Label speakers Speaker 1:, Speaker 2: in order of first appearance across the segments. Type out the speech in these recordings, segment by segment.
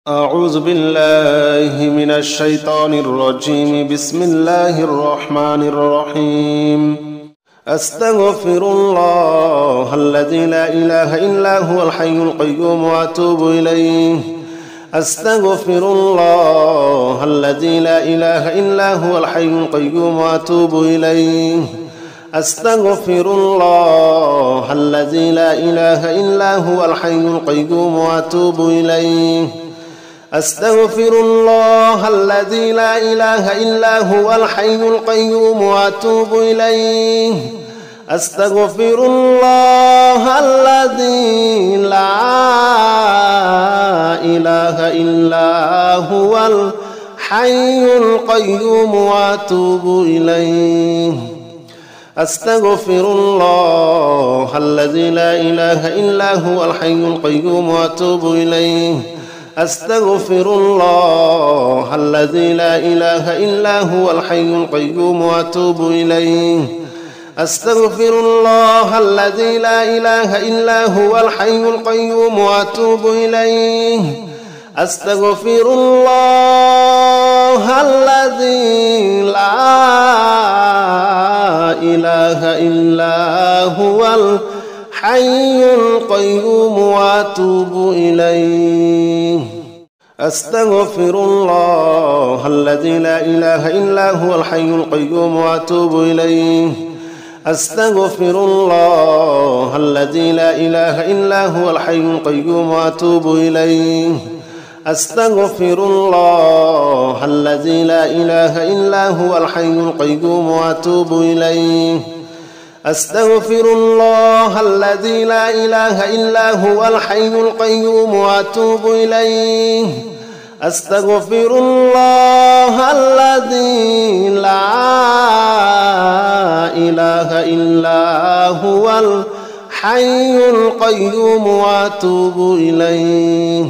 Speaker 1: أعوذ بالله من الشيطان الرجيم. بسم الله الرحمن الرحيم. أستغفر الله الذي لا إله إلا هو الحي القيوم وأتوب إليه. أستغفر الله الذي لا إله إلا هو الحي القيوم وأتوب إليه. أستغفر الله الذي لا إله إلا هو الحي القيوم وأتوب إليه. أستغفر الله الذي لا إله إلا هو الحي القيوم وأتوب إليه. أستغفر الله الذي لا إله إلا هو الحي القيوم وأتوب إليه. أستغفر الله الذي لا إله إلا هو الحي القيوم وأتوب إليه. أستغفر الله الذي لا إله إلا هو الحي القيوم وأتوب إليه. أستغفر الله الذي لا إله إلا هو الحي القيوم وأتوب إليه. أستغفر الله الذي لا إله إلا هو الحي القيوم وأتوب إليه. أستغفر الله الذي لا إله إلا هو الحي القيوم وأتوب إليه. أستغفر الله الذي لا إله إلا هو الحي القيوم وأتوب إليه. أستغفر الله الذي لا إله إلا هو الحي القيوم وأتوب إليه. أستغفر الله الذي لا إله إلا هو الحي القيوم وأتوب إليه. أستغفر الله الذي لا إله إلا هو الحي القيوم وأتوب إليه.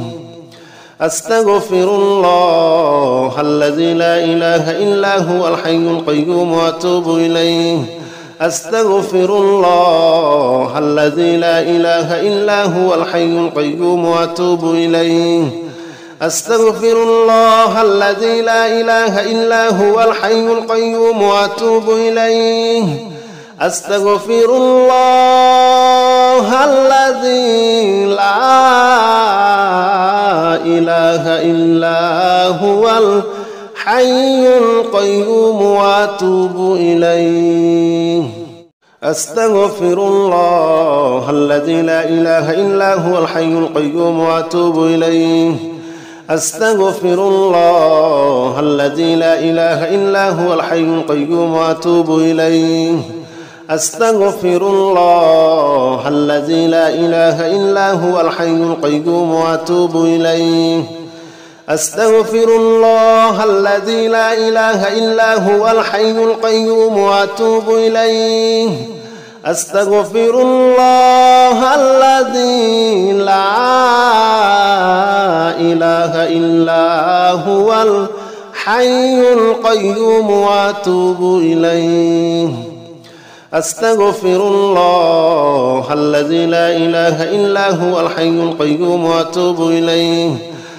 Speaker 1: أستغفر الله الذي لا إله إلا هو الحي القيوم وأتوب إليه. أستغفر الله الذي لا إله إلا هو الحي القيوم وأتوب إليه. أستغفر الله الذي لا إله إلا هو الحي القيوم وأتوب إليه. أستغفر الله الذي لا إله إلا هو الحي القيوم وأتوب إليه. أستغفر الله الذي لا إله إلا هو الحي القيوم وأتوب إليه. أستغفر الله الذي لا إله إلا هو الحي القيوم وأتوب إليه. أستغفر الله الذي لا إله إلا هو الحي القيوم وأتوب إليه. أستغفر الله الذي لا إله إلا هو الحي القيوم وأتوب إليه. أستغفر الله الذي لا إله إلا هو الحي القيوم وأتوب إليه. أستغفر الله الذي لا إله إلا هو الحي القيوم وأتوب إليه.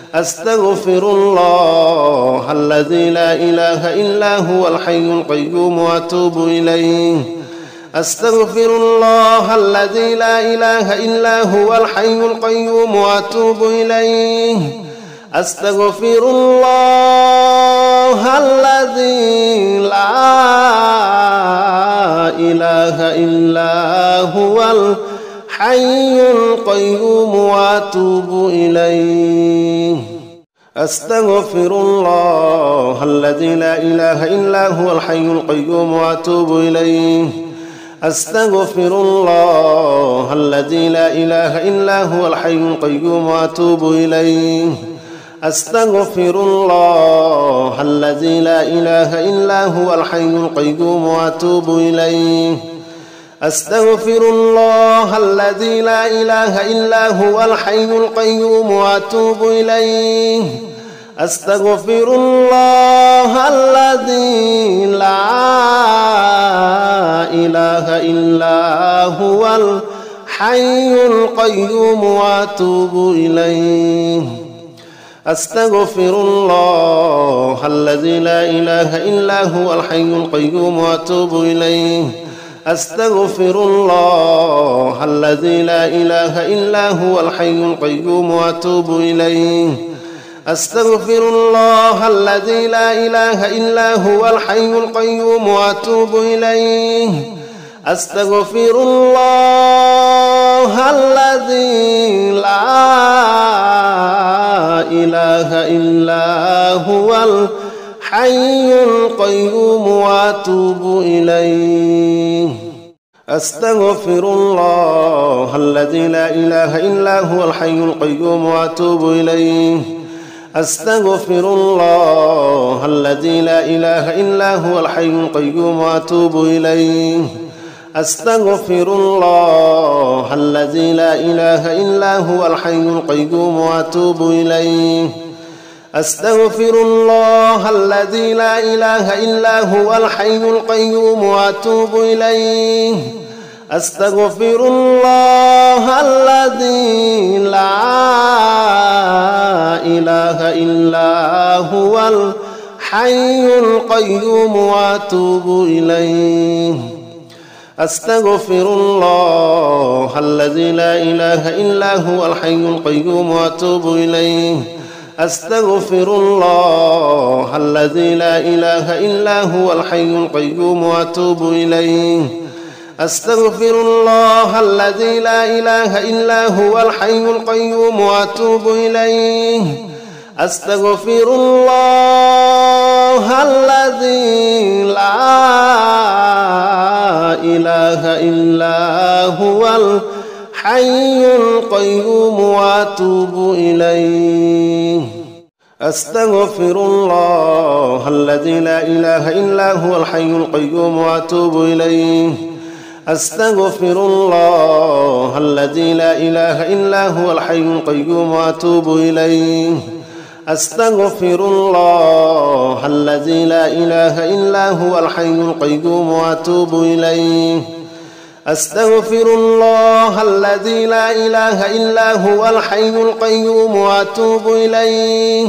Speaker 1: أستغفر الله الذي لا إله إلا هو الحي القيوم وأتوب إليه. أستغفر الله الذي لا إله إلا هو الحي القيوم وأتوب إليه. أستغفر الله الذي لا إله إلا هو الحي القيوم وأتوب إليه. أستغفر الله الذي لا إله إلا هو الحي القيوم وأتوب إليه. أستغفر الله الذي لا إله إلا هو الحي القيوم وأتوب إليه. أستغفر الله الذي لا إله إلا هو الحي القيوم وأتوب إليه. أستغفر الله الذي لا إله إلا هو الحي القيوم وأتوب إليه. أستغفر الله الذي لا إله إلا هو الحي القيوم وأتوب إليه. أستغفر الله الذي لا إله إلا هو الحي القيوم وأتوب إليه أستغفر الله الذي لا إله إلا هو الحي القيوم وأتوب إليه أستغفر الله الذي لا إله إلا هو الحي القيوم وأتوب إليه أستغفر الله الذي لا إله إلا هو الحي القيوم وأتوب إليه أستغفر الله الذي لا إله إلا هو الحي القيوم وأتوب إليه أستغفر الله الذي لا إله إلا هو الحي القيوم وأتوب إليه أستغفر الله الذي لا إله إلا هو الحي القيوم وأتوب إليه أستغفر الله الذي لا إله إلا هو الحي القيوم وأتوب إليه أستغفر الله الذي لا إله إلا هو الحي القيوم وأتوب إليه أستغفر الله الذي لا إله إلا هو الحي القيوم وأتوب إليه أستغفر الله الذي لا إله إلا هو الحي القيوم وأتوب إليه أستغفر الله الذي لا إله إلا هو الحي القيوم وأتوب إليه أستغفر الله الذي لا إله إلا هو الحي القيوم وأتوب إليه أستغفر الله الذي لا إله إلا هو الحي القيوم وأتوب إليه أستغفر الله الذي لا إله إلا هو الحي القيوم وأتوب إليه أستغفر الله الذي لا إله إلا هو الحي القيوم وأتوب إليه أستغفر الله الذي لا إله إلا هو الحي القيوم وأتوب إليه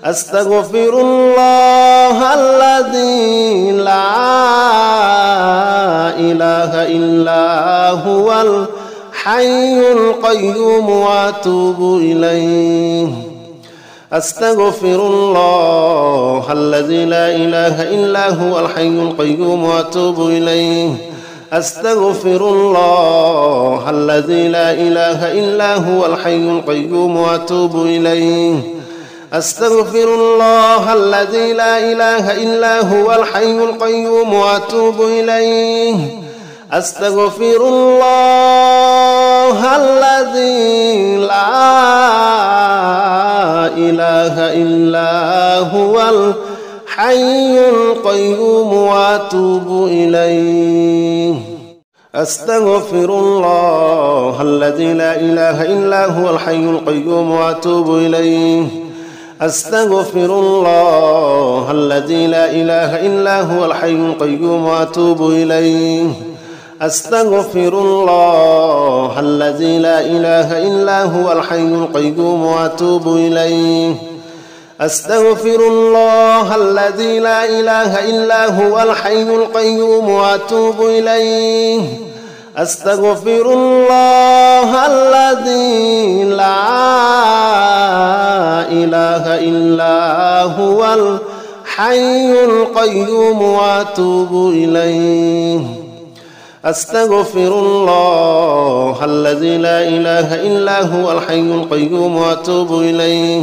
Speaker 1: أستغفر الله الذي لا إله إلا هو الحي القيوم وأتوب إليه أستغفر الله الذي لا إله إلا هو الحي القيوم وأتوب إليه أستغفر الله الذي لا إله إلا هو الحي القيوم وأتوب إليه أستغفر الله الذي لا إله إلا هو الحي القيوم وأتوب إليه أستغفر الله الذي لا إله إلا هو الحي القيوم وأتوب إليه أستغفر الله الذي لا إله إلا هو الحي القيوم وأتوب إليه أستغفر الله الذي لا إله إلا هو الحي القيوم وأتوب إليه أستغفر الله الذي لا إله إلا هو الحي القيوم وأتوب إليه أستغفر الله الذي لا إله إلا هو الحي القيوم وأتوب إليه أستغفر الله الذي لا إله إلا هو الحي القيوم وأتوب إليه أستغفر الله الذي لا إله إلا هو الحي القيوم وأتوب إليه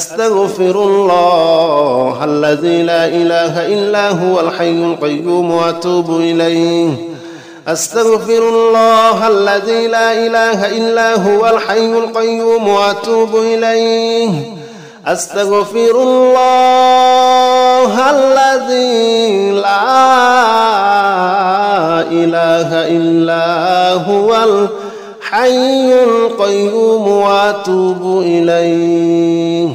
Speaker 1: أستغفر الله الذي لا إله إلا هو الحي القيوم وأتوب إليه أستغفر الله الذي لا إله إلا هو الحي القيوم وأتوب إليه أستغفر الله الذي لا إله إلا هو الحي القيوم وأتوب إليه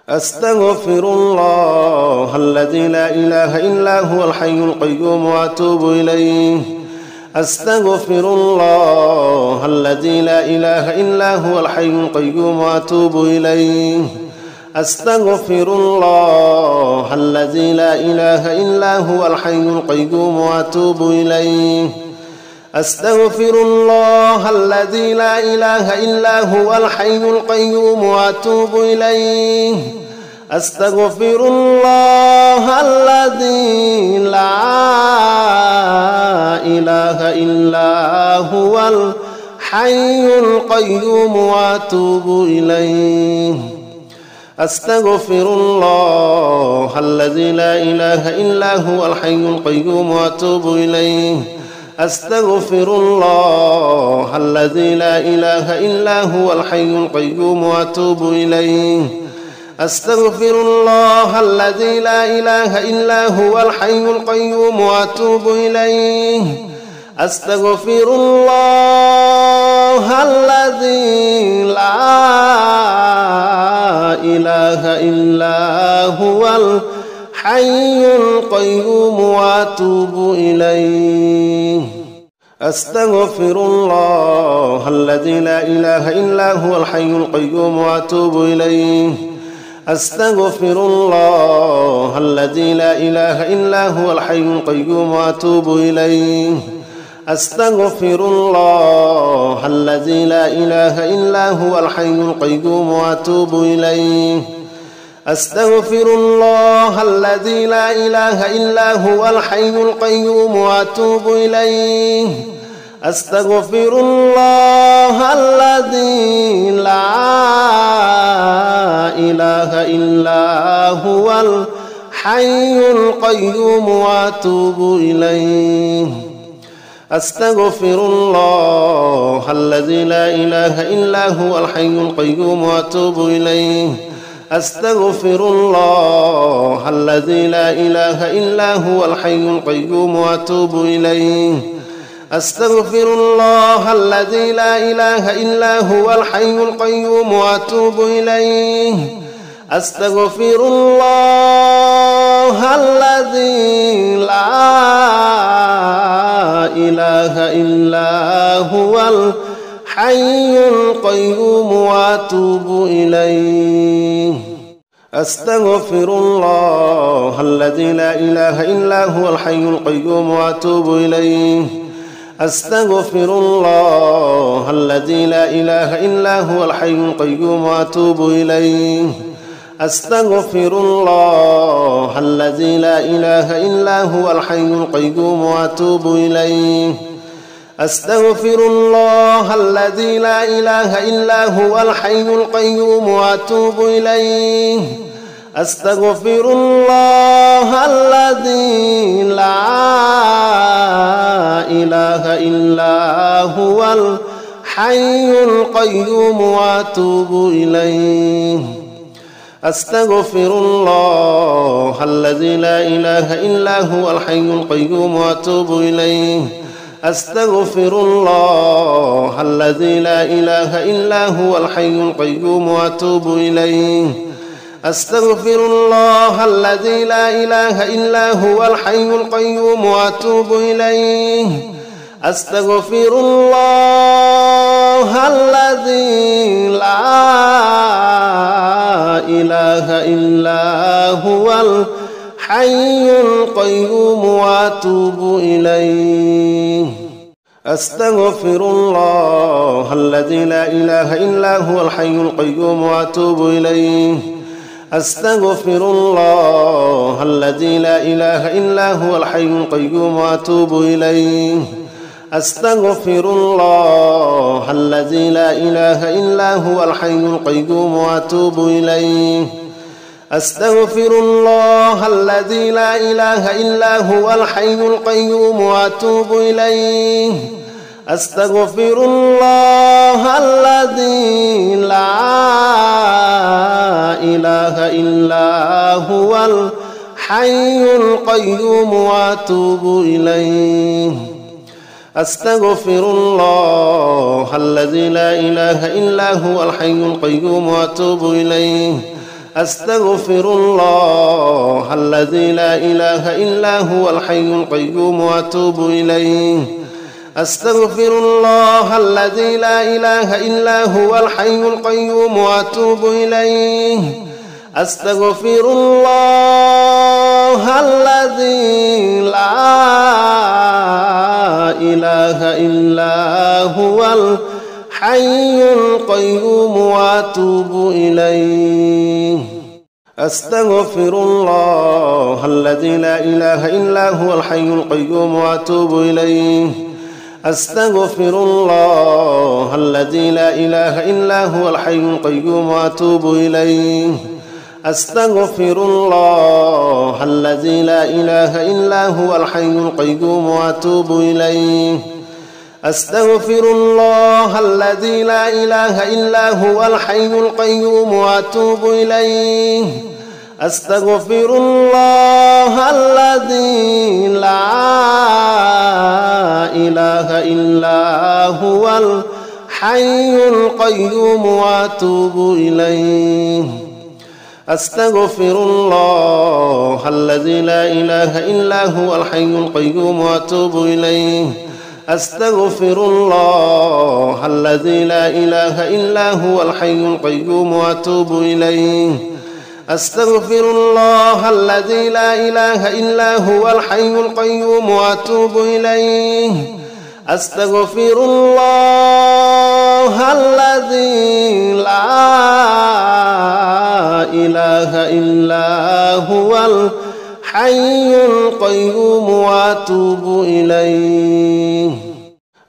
Speaker 1: أستغفر الله الذي لا إله إلا هو الحي القيوم وأتوب إليه أستغفر الله الذي لا إله إلا هو الحي القيوم وأتوب إليه أستغفر الله الذي لا إله إلا هو الحي القيوم وأتوب إليه أستغفر الله الذي لا إله إلا هو الحي القيوم وأتوب إليه أستغفر الله الذي لا إله إلا هو الحي القيوم وأتوب إليه أستغفر الله الذي لا إله إلا هو الحي القيوم وأتوب إليه أستغفر الله الذي لا إله إلا هو الحي القيوم وأتوب إليه أستغفر الله الذي لا إله إلا هو الحي القيوم وأتوب إليه أستغفر الله الذي لا إله إلا هو الحي القيوم وأتوب إليه أستغفر الله الذي لا إله إلا هو الحي القيوم وأتوب إليه أستغفر الله الذي لا إله إلا هو الحي القيوم وأتوب إليه أستغفر الله الذي لا إله إلا هو الحي القيوم وأتوب إليه أستغفر الله الذي لا إله إلا هو الحي القيوم وأتوب إليه أستغفر الله الذي لا إله إلا هو الحي القيوم وأتوب إليه أستغفر الله الذي لا إله إلا هو الحي القيوم وأتوب إليه أستغفر الله الذي لا إله إلا هو الحي القيوم وأتوب إليه أستغفر الله الذي لا إله إلا هو الحي القيوم وأتوب إليه أستغفر الله الذي لا إله إلا هو الحي القيوم وأتوب إليه أستغفر الله الذي لا إله إلا هو الحي القيوم وأتوب إليه أستغفر الله الذي لا إله إلا هو الحي القيوم وأتوب إليه أستغفر الله الذي لا إله إلا هو الحي القيوم وأتوب إليه أستغفر الله الذي لا إله إلا هو الحي القيوم وأتوب إليه أستغفر الله الذي لا إله إلا هو الحي القيوم وأتوب إليه أستغفر الله الذي لا إله إلا هو الحي القيوم وأتوب إليه أستغفر الله الذي لا إله إلا هو الحي القيوم وأتوب إليه أستغفر الله الذي لا إله إلا هو الحي القيوم وأتوب إليه أستغفر الله الذي لا إله إلا هو الحي القيوم وأتوب إليه أستغفر الله الذي لا إله إلا هو الحي القيوم وأتوب إليه أستغفر الله الذي لا إله إلا هو الحي القيوم وأتوب إليه أستغفر الله الذي لا إله إلا هو الحي القيوم وأتوب إليه أستغفر الله الذي لا إله إلا هو الحي القيوم وأتوب إليه أستغفر الله الذي لا إله إلا هو الحي القيوم وأتوب إليه أستغفر الله الذي لا إله إلا هو الحي القيوم وأتوب إليه أستغفر الله الذي لا إله إلا هو الحي القيوم وأتوب إليه أستغفر الله الذي لا إله إلا هو الحي القيوم وأتوب إليه أستغفر الله الذي لا إله إلا هو الحي القيوم وأتوب إليه أستغفر الله الذي لا إله إلا هو الحي القيوم وأتوب إليه أستغفر الله الذي لا إله إلا هو الحي القيوم وأتوب إليه أستغفر الله الذي لا إله إلا هو الحي القيوم وأتوب إليه أستغفر الله الذي لا إله إلا هو الحي القيوم وأتوب إليه أستغفر الله الذي لا إله إلا هو الحي القيوم وأتوب إليه أستغفر الله الذي لا إله إلا هو الحي القيوم وأتوب إليه أستغفر الله الذي لا إله إلا هو الحي القيوم وأتوب إليه أستغفر الله الذي لا إله إلا هو الحي القيوم وأتوب إليه أستغفر الله الذي لا إله إلا هو الحي القيوم وأتوب إليه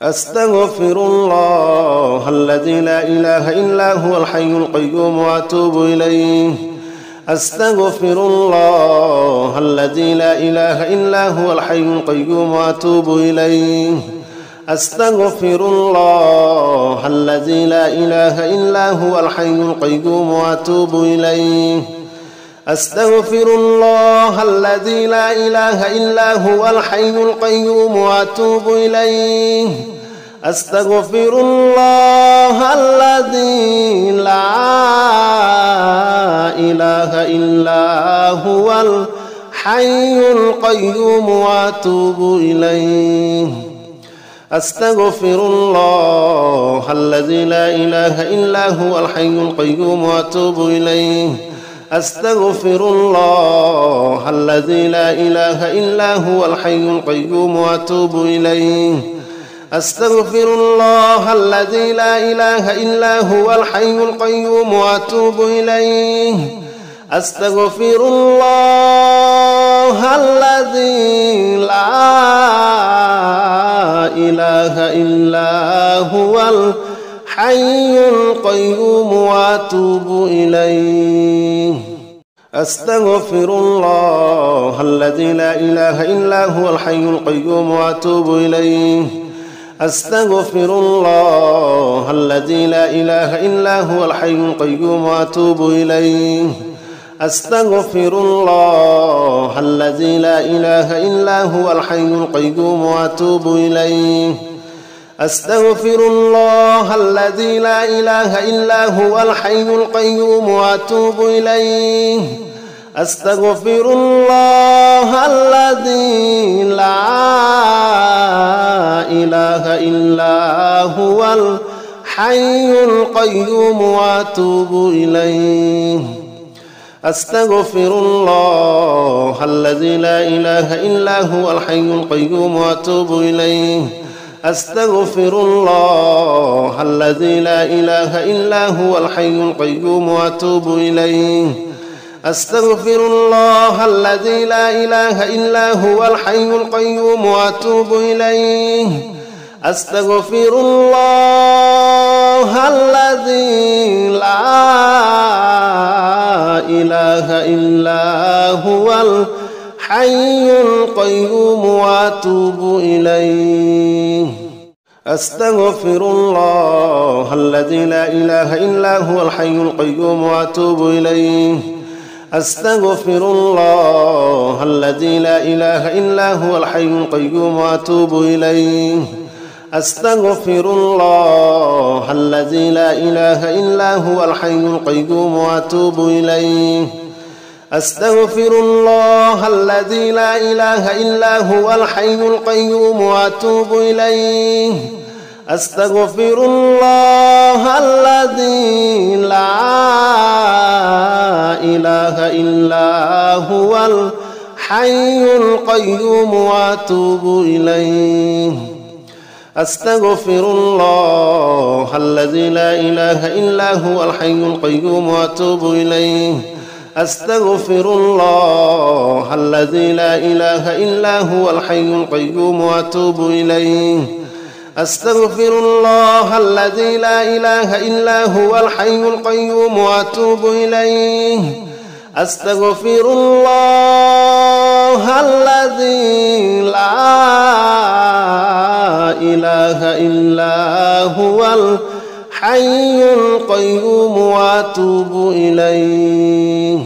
Speaker 1: أستغفر الله الذي لا إله إلا هو الحي القيوم وأتوب إليه أستغفر الله الذي لا إله إلا هو الحي القيوم وأتوب إليه أستغفر الله الذي لا إله إلا هو الحي القيوم وأتوب إليه أستغفر الله الذي لا إله إلا هو الحي القيوم وأتوب إليه أستغفر الله الذي لا إله إلا هو الحي القيوم وأتوب إليه أستغفر الله الذي لا إله إلا هو الحي القيوم وأتوب إليه أستغفر الله الذي لا إله إلا هو الحي القيوم وأتوب إليه أستغفر الله الذي لا إله إلا هو الحي القيوم وأتوب إليه أستغفر الله الذي لا إله إلا هو الحي القيوم وأتوب إليه أستغفر الله الذي لا إله إلا هو الحي القيوم وأتوب إليه أستغفر الله الذي لا إله إلا هو الحي القيوم وأتوب إليه أستغفر الله الذي لا إله إلا هو الحي القيوم وأتوب إليه أستغفر الله الذي لا إله إلا هو الحي القيوم وأتوب إليه أستغفر الله الذي لا إله إلا هو الحي القيوم وأتوب إليه أستغفر الله الذي لا إله إلا هو الحي القيوم وأتوب إليه أستغفر الله الذي لا إله إلا هو الحي القيوم وأتوب إليه أستغفر الله الذي لا إله إلا هو الحي القيوم وأتوب إليه أستغفر الله الذي لا إله إلا هو الحي القيوم وأتوب إليه أستغفر الله الذي لا إله إلا هو الحي القيوم وأتوب إليه أستغفر الله الذي لا إله إلا هو الحي القيوم وأتوب إليه أستغفر الله الذي لا إله إلا هو الحي القيوم وأتوب إليه أستغفر الله الذي لا إله إلا هو الحي القيوم وأتوب إليه أستغفر الله الذي لا إله إلا هو الحي القيوم وأتوب إليه أستغفر الله الذي لا إله إلا هو الحي القيوم وأتوب إليه أستغفر الله الذي لا إله إلا هو الحي القيوم وأتوب إليه أستغفر الله الذي لا إله إلا هو الحي القيوم وأتوب إليه أستغفر الله الذي لا إله إلا هو الحي القيوم وأتوب إليه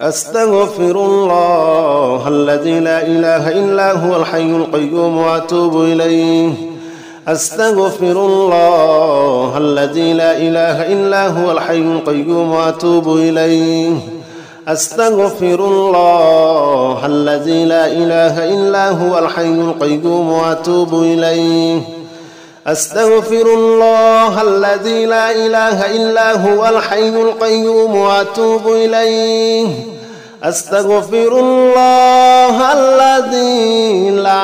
Speaker 1: أستغفر الله الذي لا إله إلا هو الحي القيوم وأتوب إليه أستغفر الله الذي لا إله إلا هو الحي القيوم وأتوب إليه أستغفر الله الذي لا إله إلا هو الحي القيوم وأتوب إليه أستغفر الله الذي لا إله إلا هو الحي القيوم وأتوب إليه أستغفر الله الذي لا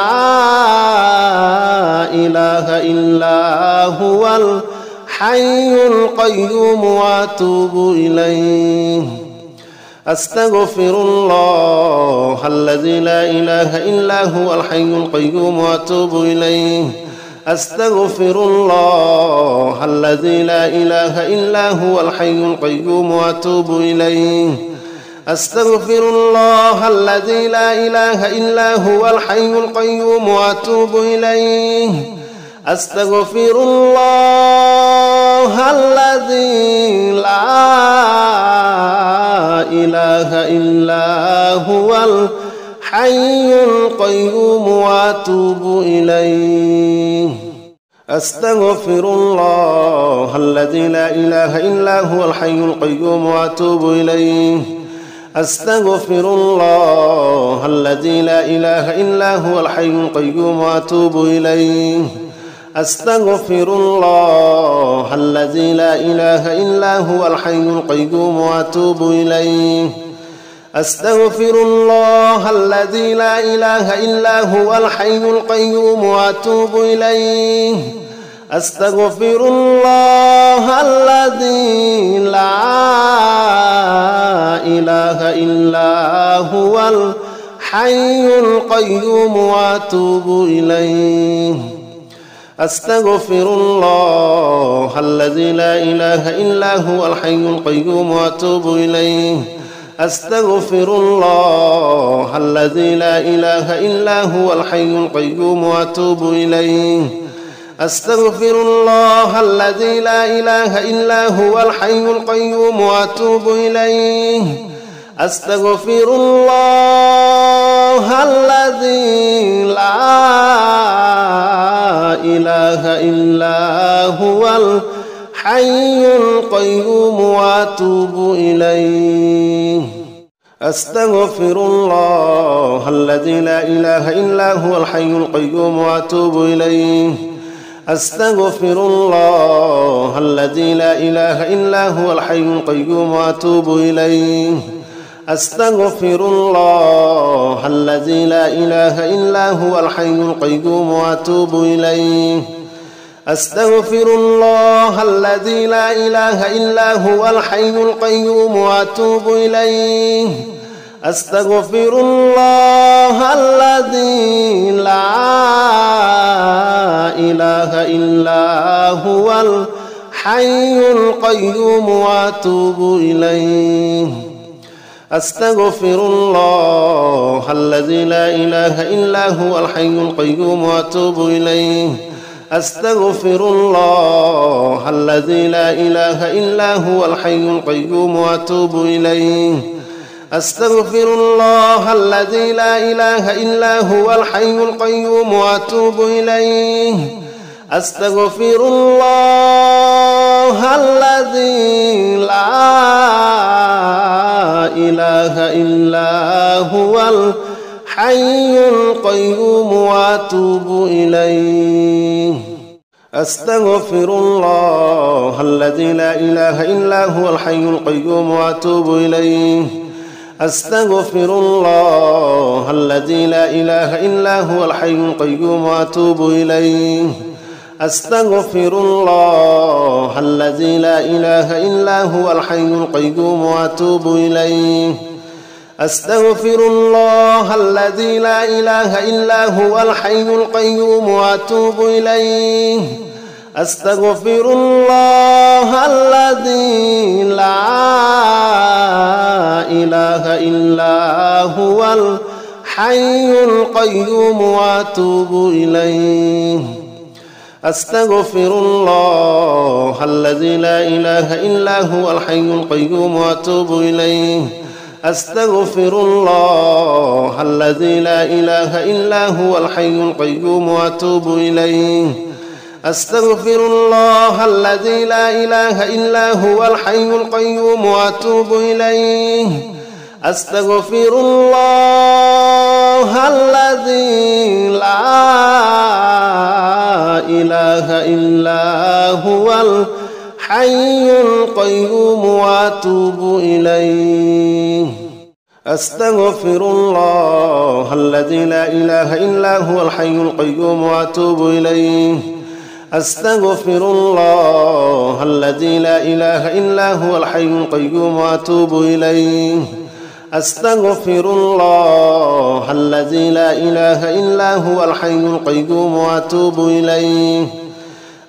Speaker 1: إله إلا هو الحي القيوم وأتوب إليه أستغفر الله الذي لا إله إلا هو الحي القيوم وأتوب إليه أستغفر الله الذي لا إله إلا هو الحي القيوم وأتوب إليه أستغفر الله الذي لا إله إلا هو الحي القيوم وأتوب إليه أستغفر الله الذي لا إله إلا هو الحي القيوم وأتوب إليه أستغفر الله الذي لا إله إلا هو الحي القيوم وأتوب إليه أستغفر الله الذي لا إله إلا هو الحي القيوم وأتوب إليه أستغفر الله الذي لا إله إلا هو الحي القيوم وأتوب إليه أستغفر الله الذي لا إله إلا هو الحي القيوم وأتوب إليه أستغفر الله الذي لا إله إلا هو الحي القيوم وأتوب إليه أستغفر الله الذي لا إله إلا هو الحي القيوم وأتوب إليه أستغفر الله الذي لا إله إلا هو الحي القيوم وأتوب إليه أستغفر الله الذي لا إله إلا هو الحي القيوم وأتوب إليه أستغفر الله الذي لا إله إلا هو الحي القيوم وأتوب إليه أستغفر الله الذي لا إله إلا هو الحي القيوم وأتوب إليه أستغفر الله الذي لا إله إلا هو الحي القيوم وأتوب إليه أستغفر الله الذي لا إله إلا هو الحي القيوم وأتوب إليه أستغفر الله الذي لا إله إلا هو الحي القيوم وأتوب إليه أستغفر الله الذي لا إله إلا هو الحي القيوم وأتوب إليه أستغفر الله الذي لا إله إلا هو الحي القيوم وأتوب إليه أستغفر الله الذي لا إله إلا هو الحي القيوم وأتوب إليه أستغفر الله الذي لا إله إلا هو الحي القيوم وأتوب إليه أستغفر الله الذي لا إله إلا هو الحي القيوم وأتوب إليه أستغفر الله الذي لا إله إلا هو الحي القيوم وأتوب إليه. أستغفر الله الذي لا إله إلا هو الحي القيوم وأتوب إليه. أستغفر الله الذي لا إله إلا هو الحي القيوم وأتوب إليه. أستغفر الله الذي لا إله إلا هو الحي القيوم وأتوب إليه. أستغفر الله الذي لا إله إلا هو الحي القيوم وأتوب إليه. أستغفر الله الذي لا إله إلا هو الحي القيوم وأتوب إليه. أستغفر الله الذي لا إله إلا هو الحي القيوم وأتوب إليه. أستغفر الله الذي لا إله إلا هو الحي القيوم وأتوب إليه. أستغفر الله الذي لا إله إلا هو الحي القيوم وأتوب إليه. أستغفر الله الذي لا إله إلا هو الحي القيوم وأتوب إليه. أستغفر الله الذي لا إله إلا هو الحي القيوم وأتوب إليه. أستغفر الله الذي لا إله إلا هو الحي القيوم وأتوب إليه.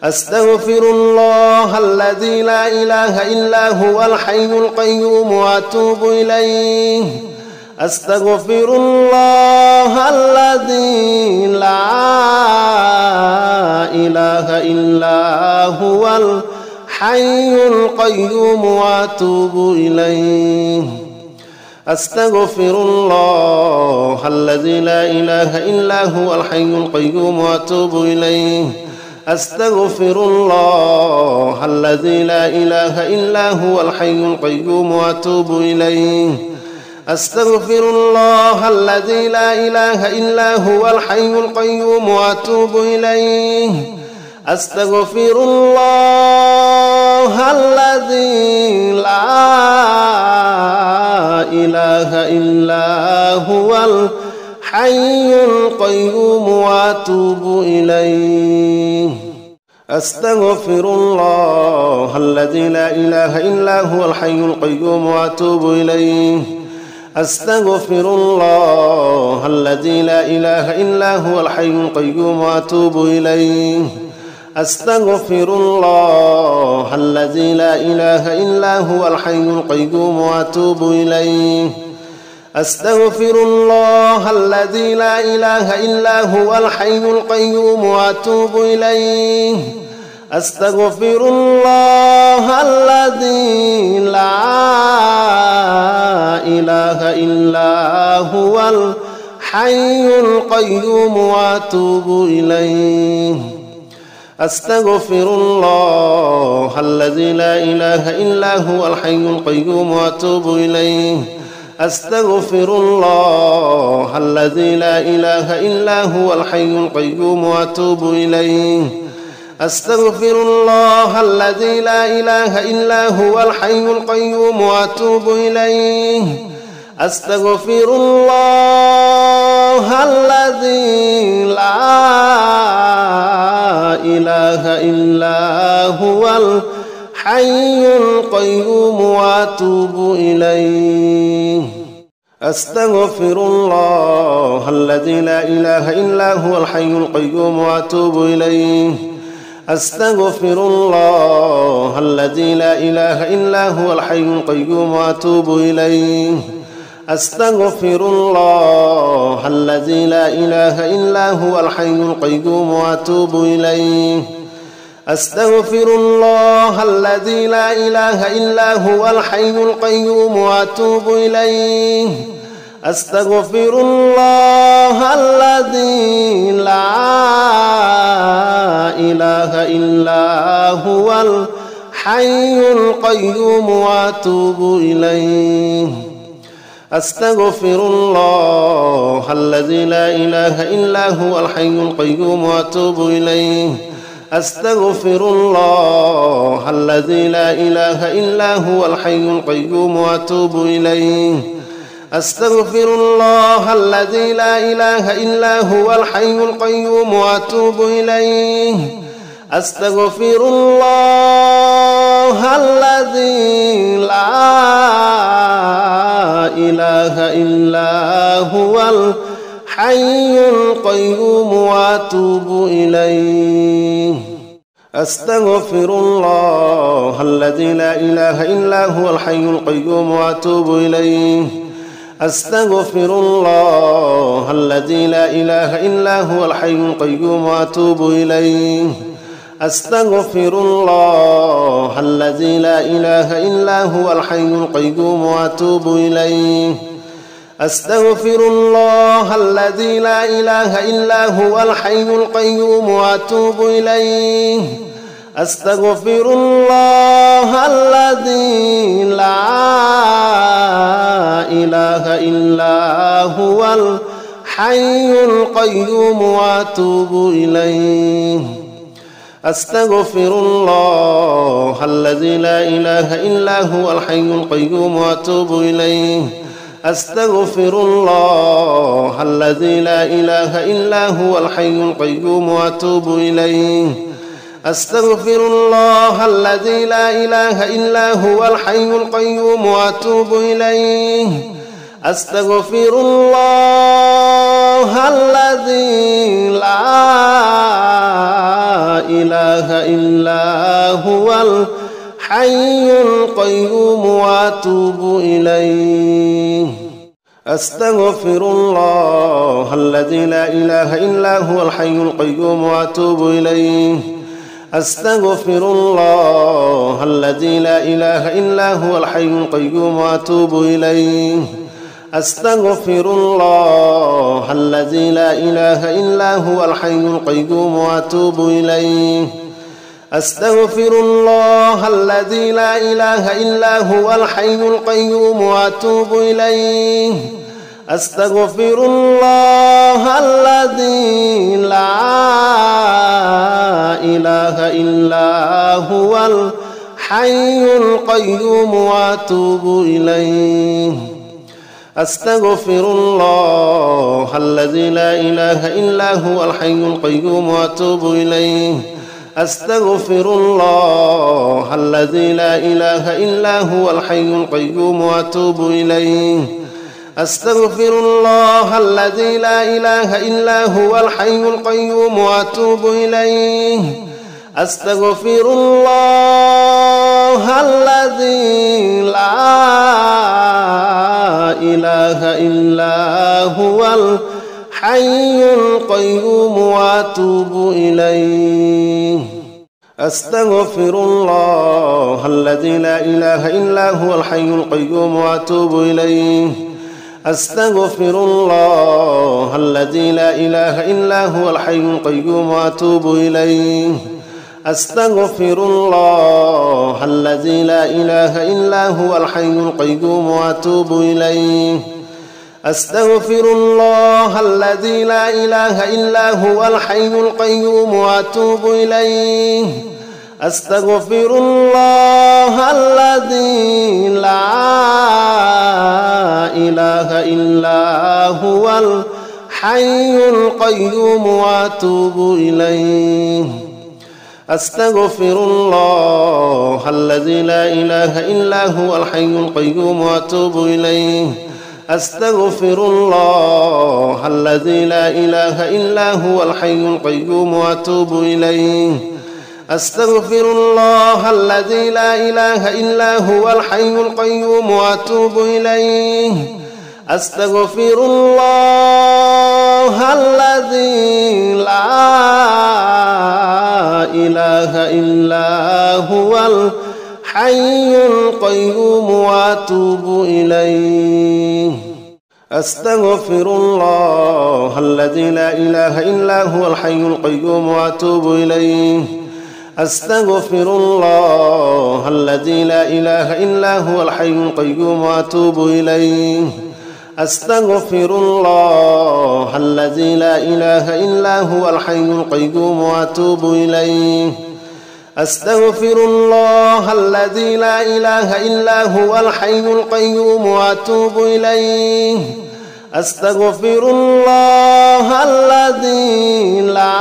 Speaker 1: أستغفر الله الذي لا إله إلا هو الحي القيوم وأتوب إليه. أستغفر الله الذي لا إله إلا هو الحي القيوم وأتوب إليه. أستغفر الله الذي لا إله إلا هو الحي القيوم وأتوب إليه. أستغفر الله الذي لا إله إلا هو الحي القيوم وأتوب إليه. أستغفر الله الذي لا إله إلا هو الحي القيوم وأتوب إليه. أستغفر الله الذي لا إله إلا هو الحي القيوم وأتوب إليه. أستغفر الله الذي لا إله إلا هو الحي القيوم وأتوب إليه. أستغفر الله الذي لا إله إلا هو الحي القيوم وأتوب إليه. أستغفر الله الذي لا إله إلا هو الحي القيوم وأتوب إليه. أستغفر الله الذي لا إله إلا هو الحي القيوم وأتوب إليه. أستغفر الله الذي لا إله إلا هو الحي القيوم وأتوب إليه. أستغفر الله الذي لا إله إلا هو الحي القيوم وأتوب إليه. أستغفر الله الذي لا إله إلا هو الحي القيوم وأتوب إليه. أستغفر الله الذي لا إله إلا هو الحي القيوم وأتوب إليه. أستغفر الله الذي لا إله إلا هو الحي القيوم وأتوب إليه. أستغفر الله الذي لا إله إلا هو الحي القيوم وأتوب إليه. أستغفر الله الذي لا إله إلا هو الحي القيوم وأتوب إليه. أستغفر الله الذي لا إله إلا هو الحي القيوم وأتوب إليه. أستغفر الله الذي لا إله إلا هو الحي القيوم وأتوب إليه. أستغفر الله الذي لا إله إلا هو الحي القيوم وأتوب إليه. أستغفر الله الذي لا إله إلا هو الحي القيوم وأتوب إليه. أستغفر الله الذي لا إله إلا هو الحي القيوم وأتوب إليه أستغفر الله الذي لا إله إلا هو الحي القيوم وأتوب إليه أستغفر الله الذي لا إله إلا هو الحي القيوم وأتوب إليه أستغفر الله الذي لا إله إلا هو الحي القيوم وأتوب إليه أستغفر الله الذي لا إله إلا هو الحي القيوم وأتوب إليه أستغفر الله الذي لا إله إلا هو الحي القيوم وأتوب إليه أستغفر الله الذي لا إله إلا هو الحي القيوم وأتوب إليه أستغفر الله الذي لا إله إلا هو الحي القيوم وأتوب إليه أستغفر الله الذي لا إله إلا هو الحي القيوم وأتوب إليه أستغفر الله الذي لا إله إلا هو الحي القيوم وأتوب إليه أستغفر الله الذي لا إله إلا هو الحي القيوم وأتوب إليه أستغفر الله الذي لا إله إلا هو الحي القيوم وأتوب إليه أستغفر الله الذي لا إله إلا هو الحي القيوم وأتوب إليه أستغفر الله الذي لا إله إلا هو الحي القيوم وأتوب إليه أستغفر الله الذي لا إله إلا هو الحي القيوم وأتوب إليه أستغفر الله الذي لا إله إلا هو الحي القيوم وأتوب إليه أستغفر الله الذي لا إله إلا هو الحي القيوم وأتوب إليه أستغفر الله الذي لا إله إلا هو الحي القيوم وأتوب إليه أستغفر الله الذي لا إله إلا هو الحي القيوم وأتوب إليه أستغفر الله الذي لا إله إلا هو الحي القيوم وأتوب إليه أستغفر الله الذي لا إله إلا هو الحي القيوم وأتوب إليه أستغفر الله الذي لا إله إلا هو الحي القيوم وأتوب إليه أستغفر الله الذي لا إله إلا هو الحي القيوم وأتوب إليه أستغفر الله الذي لا إله إلا هو الحي القيوم وأتوب إليه أستغفر الله الذي لا إله إلا هو الحي القيوم وأتوب إليه أستغفر الله الذي لا إله إلا هو الحي القيوم وأتوب إليه أستغفر الله الذي لا إله إلا هو الحي القيوم وأتوب إليه أستغفر الله الذي لا إله إلا هو الحي القيوم وأتوب إليه أستغفر الله الذي لا إله إلا هو الحي القيوم وأتوب إليه أستغفر الله الذي لا إله إلا هو الحي القيوم وأتوب إليه أستغفر الله الذي لا إله إلا هو الحي القيوم وأتوب إليه أستغفر الله الذي لا إله إلا هو الحي القيوم وأتوب إليه أستغفر الله الذي لا إله إلا هو الحي القيوم وأتوب إليه أستغفر الله الذي لا إله إلا هو الحي القيوم وأتوب إليه أستغفر الله الذي لا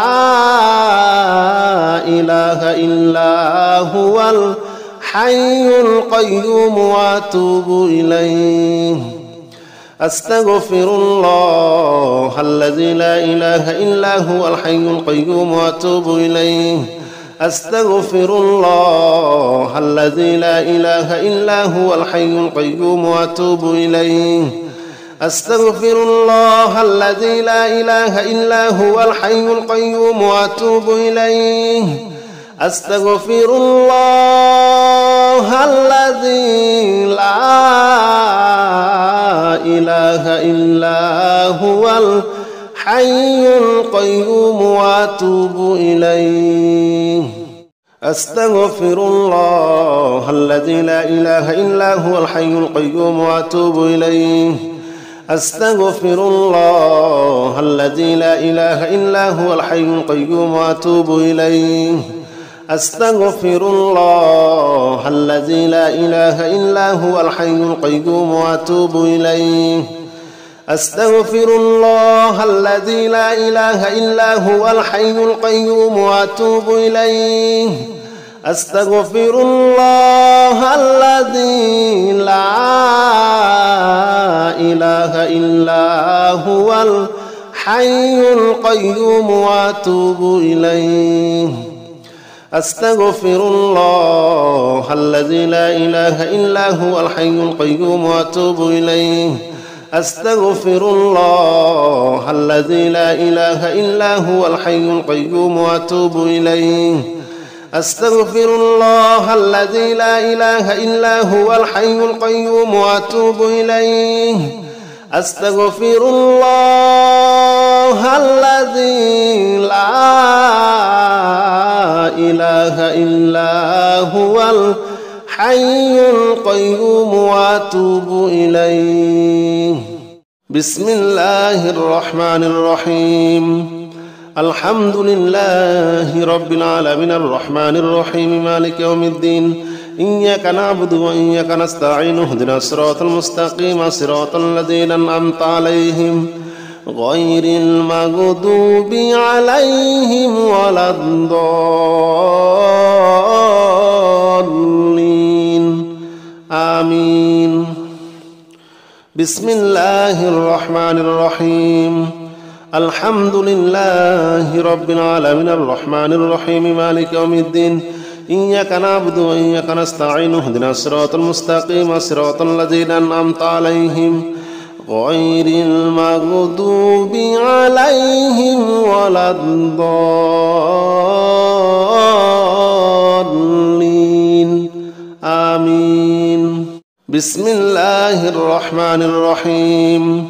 Speaker 1: إله إلا هو الحي القيوم وأتوب إليه أستغفر الله الذي لا إله إلا هو الحي القيوم وأتوب إليه أستغفر الله الذي لا إله إلا هو الحي القيوم وأتوب إليه أستغفر الله الذي لا إله إلا هو الحي القيوم وأتوب إليه أستغفر الله الذي لا إله إلا هو الحي القيوم وأتوب إليه أستغفر الله الذي لا إله إلا هو الحي القيوم وأتوب إليه أستغفر الله الذي لا إله إلا هو الحي القيوم وأتوب إليه أستغفر الله الذي لا إله إلا هو الحي القيوم وأتوب إليه أستغفر الله الذي لا إله إلا هو الحي القيوم وأتوب إليه أستغفر الله الذي لا إله إلا هو الحي القيوم وأتوب إليه أستغفر الله الذي لا إله إلا هو الحي القيوم وأتوب إليه أستغفر الله الذي لا إله إلا هو الحي القيوم وأتوب إليه أستغفر الله الذي لا إله إلا هو الحي القيوم وأتوب إليه أستغفر الله الذي لا إله إلا هو الحي القيوم وأتوب إليه بسم الله الرحمن الرحيم الحمد لله رب العالمين الرحمن الرحيم مالك يوم الدين إياك نعبد وإياك نستعين اهدنا الصراط المستقيم صراط الذين أنعمت عليهم غير المغضوب عليهم ولا الضالين آمين بسم الله الرحمن الرحيم الحمد لله رب العالمين الرحمن الرحيم مالك يوم الدين إياك نعبد وإياك نستعين اهدنا الصراط المستقيم صراط الذين أنعمت عليهم غير المغضوب عليهم ولا الضالين آمين بسم الله الرحمن الرحيم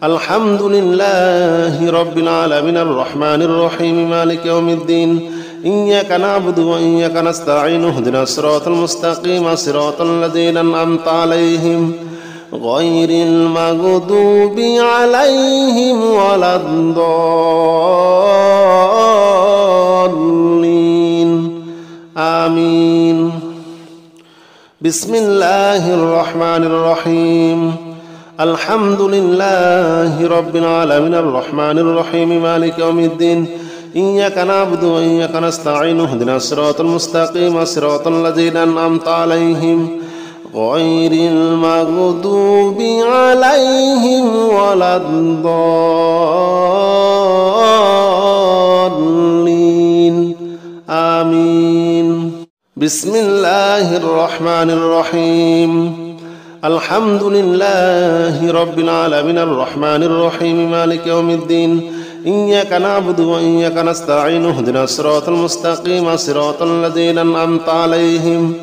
Speaker 1: الحمد لله رب العالمين الرحمن الرحيم مالك يوم الدين إياك نعبد وإياك نستعين اهدنا الصراط المستقيم صراط الذين أنعمت عليهم غير المغضوب عليهم ولا الضالين آمين بسم الله الرحمن الرحيم الحمد لله رب العالمين الرحمن الرحيم مالك يوم الدين إياك نعبد وإياك نستعين اهدنا الصراط المستقيم صراط الذين أنعمت عليهم غير المغضوب عليهم ولا الضالين آمين بسم الله الرحمن الرحيم الحمد لله رب العالمين الرحمن الرحيم مالك يوم الدين إياك نعبد وإياك نستعين اهدنا الصراط المستقيم صراط الذين أنعمت عليهم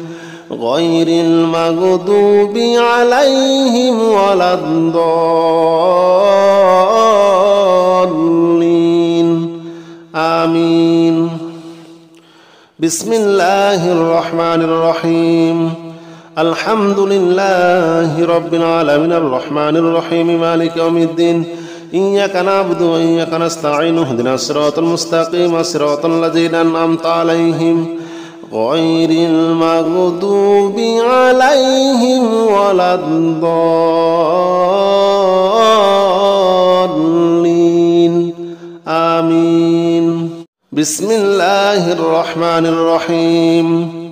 Speaker 1: غير المغضوب عليهم ولا الضالين آمين بسم الله الرحمن الرحيم الحمد لله رب العالمين الرحمن الرحيم مالك يوم الدين إياك نعبد وإياك نستعين اهدنا الصراط المستقيم صراط الذين أنعمت عليهم غير المغضوب عليهم ولا الضالين آمين. بسم الله الرحمن الرحيم.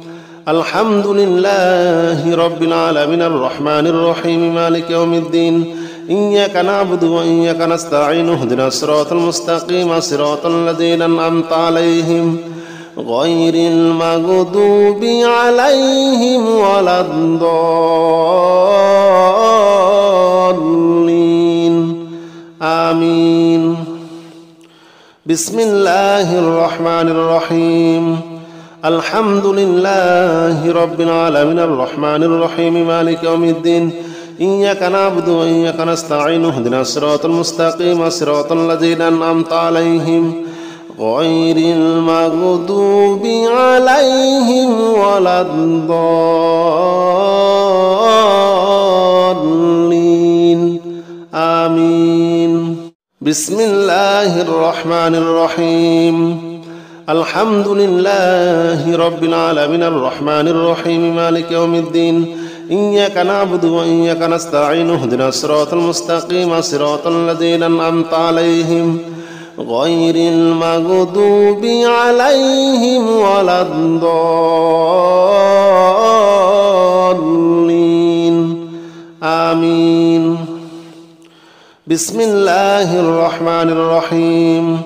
Speaker 1: الحمد لله رب العالمين الرحمن الرحيم مالك يوم الدين إياك نعبد وإياك نستعين اهدنا الصراط المستقيم صراط الذين أنعمت عليهم غير المغضوب عليهم ولا الضالين آمين. بسم الله الرحمن الرحيم. الحمد لله رب العالمين الرحمن الرحيم مالك يوم الدين إياك نعبد وإياك نستعين اهدنا الصراط المستقيم صراط الذين أنعمت عليهم غير المغضوب عليهم ولا الضالين آمين. بسم الله الرحمن الرحيم. الحمد لله رب العالمين الرحمن الرحيم مالك يوم الدين إياك نعبد وإياك نستعين اهدنا الصراط المستقيم صراط الذين أنعمت عليهم غير المغضوب عليهم ولا الضالين آمين. بسم الله الرحمن الرحيم.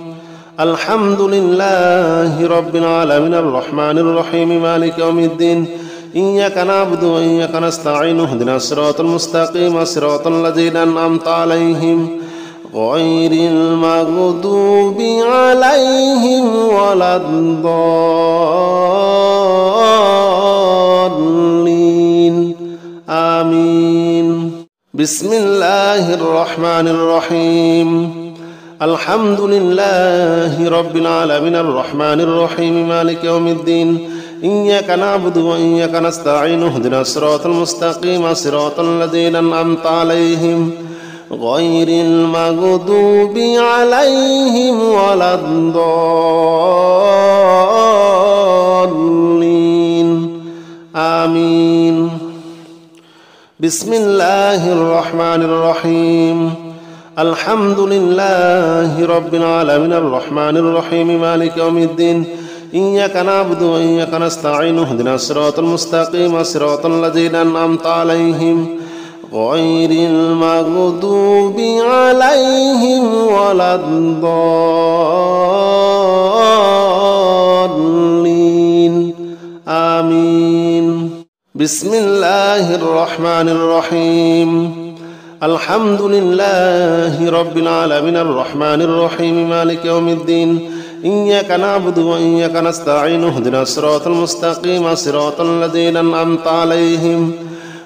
Speaker 1: الحمد لله رب العالمين الرحمن الرحيم مالك يوم الدين إياك نعبد وإياك نستعين اهدنا الصراط المستقيم صراط الذين أنعمت عليهم غير المغضوب عليهم ولا الضالين آمين. بسم الله الرحمن الرحيم. الحمد لله رب العالمين الرحمن الرحيم مالك يوم الدين إياك نعبد وإياك نستعين اهدنا الصراط المستقيم صراط الذين أنعمت عليهم غير المغضوب عليهم ولا الضالين آمين. بسم الله الرحمن الرحيم. الحمد لله رب العالمين الرحمن الرحيم مالك يوم الدين إياك نعبد وإياك نستعين اهدنا الصراط المستقيم صراط الذين أنعمت عليهم غير المغضوب عليهم ولا الضالين آمين. بسم الله الرحمن الرحيم. الحمد لله رب العالمين الرحمن الرحيم مالك يوم الدين إياك نعبد وإياك نستعين اهدنا الصراط المستقيم صراط الذين أنعمت عليهم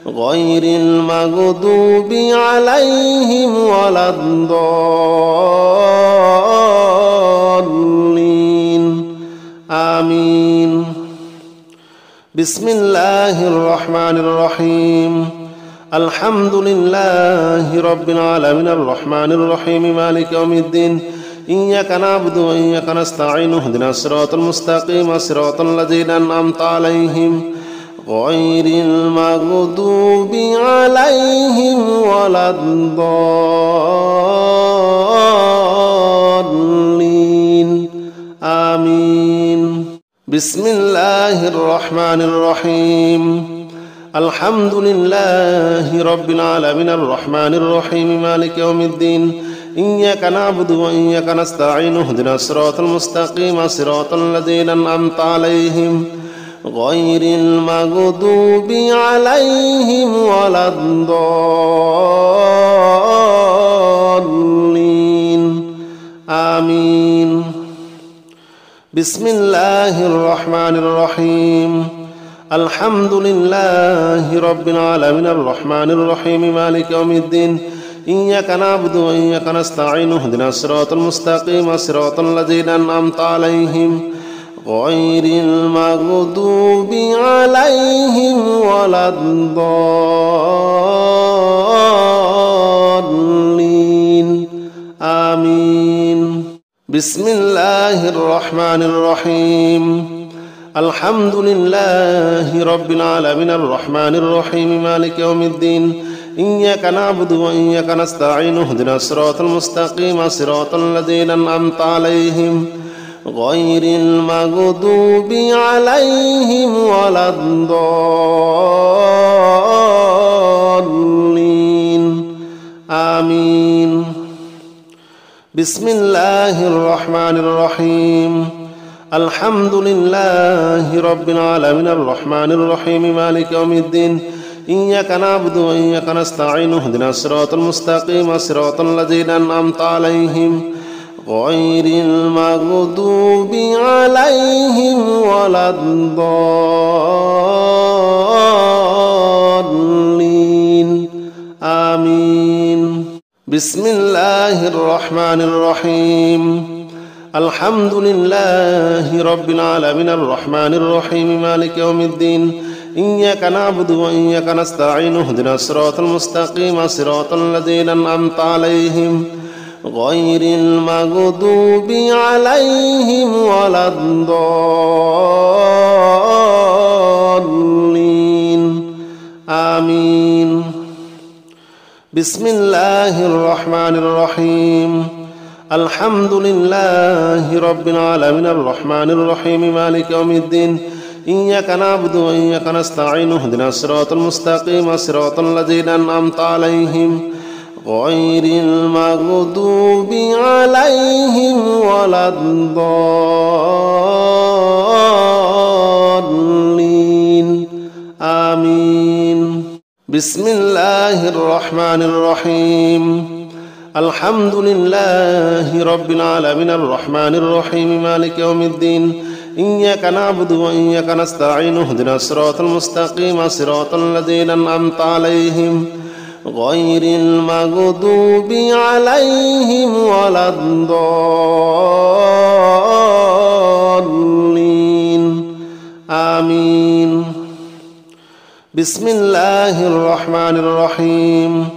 Speaker 1: غير المغضوب عليهم ولا الضالين آمين. بسم الله الرحمن الرحيم. الحمد لله رب العالمين الرحمن الرحيم مالك يوم الدين إياك نعبد وإياك نستعين اهدنا الصراط المستقيم صراط الذين أنعمت عليهم غير المغضوب عليهم ولا الضالين آمين. بسم الله الرحمن الرحيم. الحمد لله رب العالمين الرحمن الرحيم مالك يوم الدين إياك نعبد وإياك نستعين اهدنا الصراط المستقيم صراط الذين أنعمت عليهم غير المغضوب عليهم ولا الضالين آمين. بسم الله الرحمن الرحيم. الحمد لله رب العالمين الرحمن الرحيم مالك يوم الدين إياك نعبد وإياك نستعين اهدنا الصراط المستقيم صراط الذين أنعمت عليهم غير المغضوب عليهم ولا الضالين آمين بسم الله الرحمن الرحيم الحمد لله رب العالمين الرحمن الرحيم مالك يوم الدين إياك نعبد وإياك نستعين اهدنا الصراط المستقيم صراط الذين أنعمت عليهم غير المغضوب عليهم ولا الضالين آمين بسم الله الرحمن الرحيم الحمد لله رب العالمين الرحمن الرحيم مالك يوم الدين إياك نعبد وإياك نستعين اهدنا الصراط المستقيم صراط الذين أنعمت عليهم غير المغضوب عليهم ولا الضالين آمين بسم الله الرحمن الرحيم الحمد لله رب العالمين الرحمن الرحيم مالك يوم الدين إياك نعبد وإياك نستعين اهدنا الصراط المستقيم صراط الذين أنعمت عليهم غير المغضوب عليهم ولا الضالين آمين بسم الله الرحمن الرحيم الحمد لله رب العالمين الرحمن الرحيم مالك يوم الدين إياك نعبد وإياك نستعين اهدنا الصراط المستقيم صراط الذين أنعمت عليهم غير المغضوب عليهم ولا الضالين آمين بسم الله الرحمن الرحيم الحمد لله رب العالمين الرحمن الرحيم مالك يوم الدين إياك نعبد وإياك نستعين اهدنا الصراط المستقيم صراط الذين أنعمت عليهم غير المغضوب عليهم ولا الضالين آمين بسم الله الرحمن الرحيم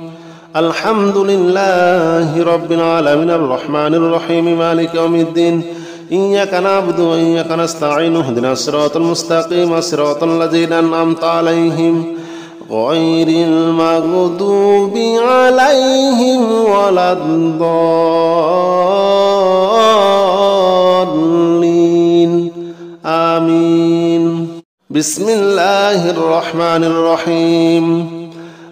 Speaker 1: الحمد لله رب العالمين الرحمن الرحيم مالك يوم الدين إياك نعبد وإياك نستعين اهدنا الصراط المستقيم صراط الذين أنعمت عليهم غير المغضوب عليهم ولا الضالين آمين بسم الله الرحمن الرحيم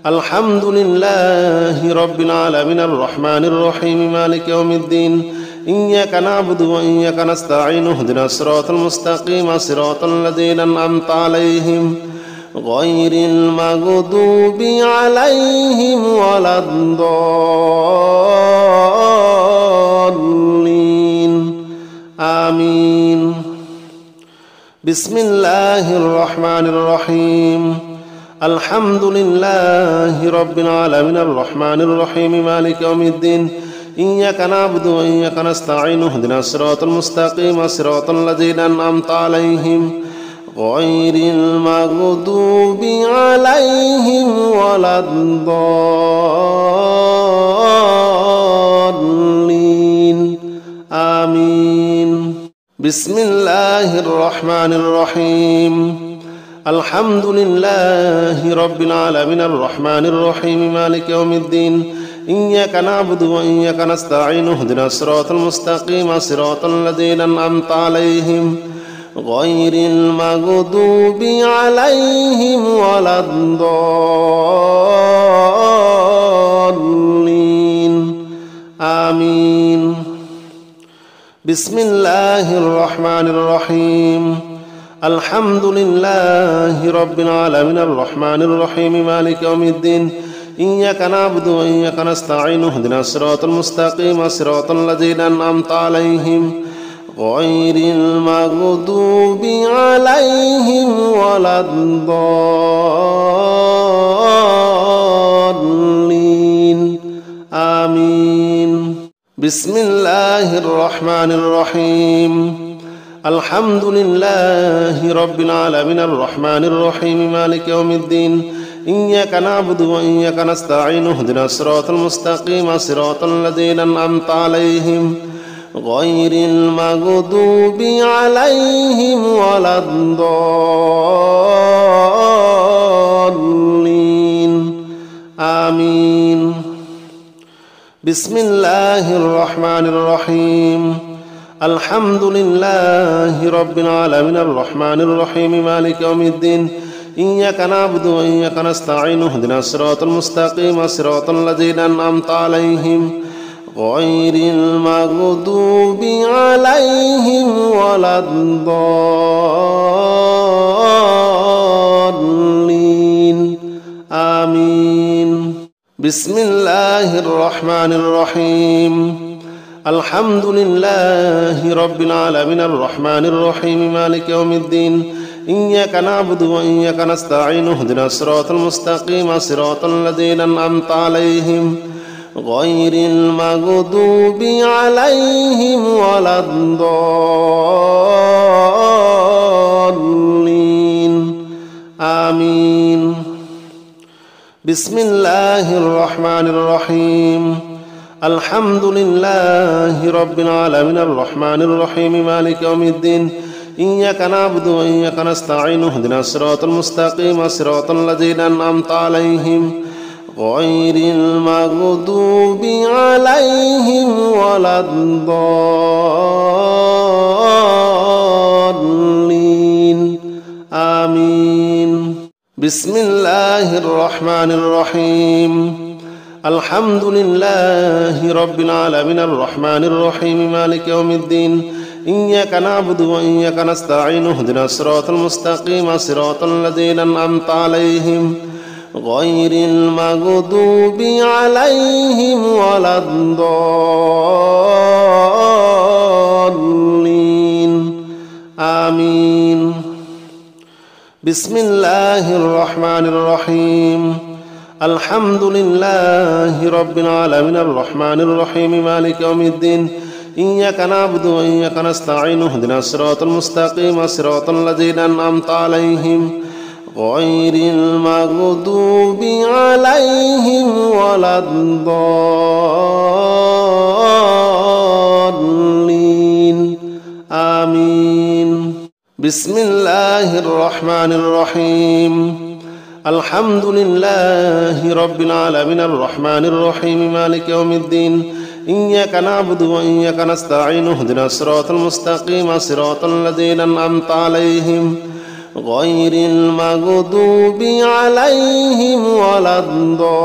Speaker 1: الحمد لله رب العالمين الرحمن الرحيم مالك يوم الدين إياك نعبد وإياك نستعين اهدنا الصراط المستقيم صراط الذين أنعمت عليهم غير المغضوب عليهم ولا الضالين آمين بسم الله الرحمن الرحيم الحمد لله رب العالمين الرحمن الرحيم مالك يوم الدين إياك نعبد وإياك نستعين اهدنا الصراط المستقيم صراط الذين أنعمت عليهم غير المغضوب عليهم ولا الضالين آمين بسم الله الرحمن الرحيم الحمد لله رب العالمين الرحمن الرحيم مالك يوم الدين إياك نعبد وإياك نستعين اهدنا الصراط المستقيم صراط الذين أنعمت عليهم غير المغضوب عليهم ولا الضالين آمين بسم الله الرحمن الرحيم الحمد لله رب العالمين الرحمن الرحيم مالك يوم الدين إياك نعبد وإياك نستعين اهدنا الصراط المستقيم صراط الذين أنعمت عليهم غير المغضوب عليهم ولا الضالين آمين بسم الله الرحمن الرحيم الحمد لله رب العالمين الرحمن الرحيم مالك يوم الدين إياك نعبد وإياك نستعين اهدنا الصراط المستقيم صراط الذين أنعمت عليهم غير المغضوب عليهم ولا الضالين آمين. بسم الله الرحمن الرحيم. الحمد لله رب العالمين الرحمن الرحيم مالك يوم الدين إياك نعبد وإياك نستعين اهدنا الصراط المستقيم صراط الذين أنعمت عليهم غير المغضوب عليهم ولا الضالين آمين. بسم الله الرحمن الرحيم. الحمد لله رب العالمين الرحمن الرحيم مالك يوم الدين إياك نعبد وإياك نستعين اهدنا الصراط المستقيم صراط الذين أنعمت عليهم غير المغضوب عليهم ولا الضالين آمين. بسم الله الرحمن الرحيم. الحمد لله رب العالمين الرحمن الرحيم مالك يوم الدين إياك نعبد وإياك نستعين اهدنا الصراط المستقيم صراط الذين أنعمت عليهم غير المغضوب عليهم ولا الضالين آمين. بسم الله الرحمن الرحيم. الحمد لله رب العالمين الرحمن الرحيم مالك يوم الدين إياك نعبد وإياك نستعين اهدنا الصراط المستقيم صراط الذين أنعمت عليهم غير المغضوب عليهم ولا الضالين آمين. بسم الله الرحمن الرحيم. الحمد لله رب العالمين الرحمن الرحيم مالك يوم الدين إياك نعبد وإياك نستعين اهدنا الصراط المستقيم صراط الذين أنعمت عليهم غير المغضوب عليهم ولا الضالين آمين. بسم الله الرحمن الرحيم. الحمد لله رب العالمين الرحمن الرحيم مالك يوم الدين إياك نعبد وإياك نستعين اهدنا الصراط المستقيم صراط الذين أنعمت عليهم غير المغضوب عليهم ولا الضالين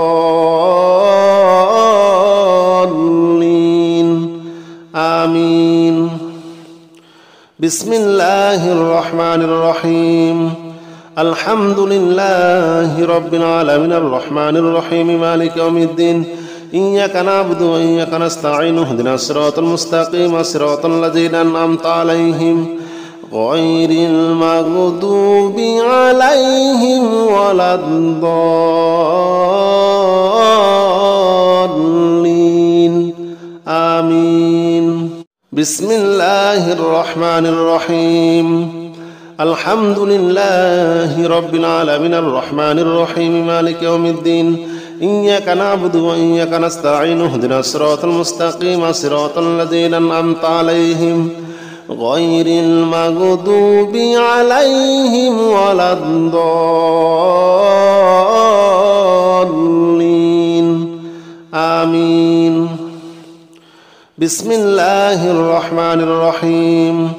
Speaker 1: آمين. بسم الله الرحمن الرحيم. الحمد لله رب العالمين الرحمن الرحيم مالك يوم الدين إياك نعبد وإياك نستعين اهدنا الصراط المستقيم صراط الذين أنعمت عليهم غير المغضوب عليهم ولا الضالين آمين. بسم الله الرحمن الرحيم. الحمد لله رب العالمين الرحمن الرحيم مالك يوم الدين إياك نعبد وإياك نستعين اهدنا الصراط المستقيم صراط الذين أنعمت عليهم غير المغضوب عليهم ولا الضالين آمين. بسم الله الرحمن الرحيم.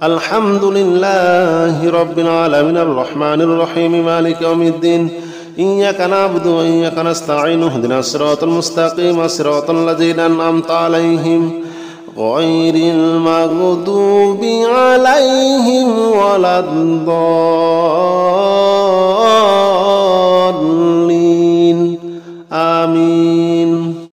Speaker 1: الحمد لله رب العالمين الرحمن الرحيم مالك يوم الدين إياك نعبد وإياك نستعين اهدنا الصراط المستقيم صراط الذين أنعمت عليهم غير المغضوب عليهم ولا الضالين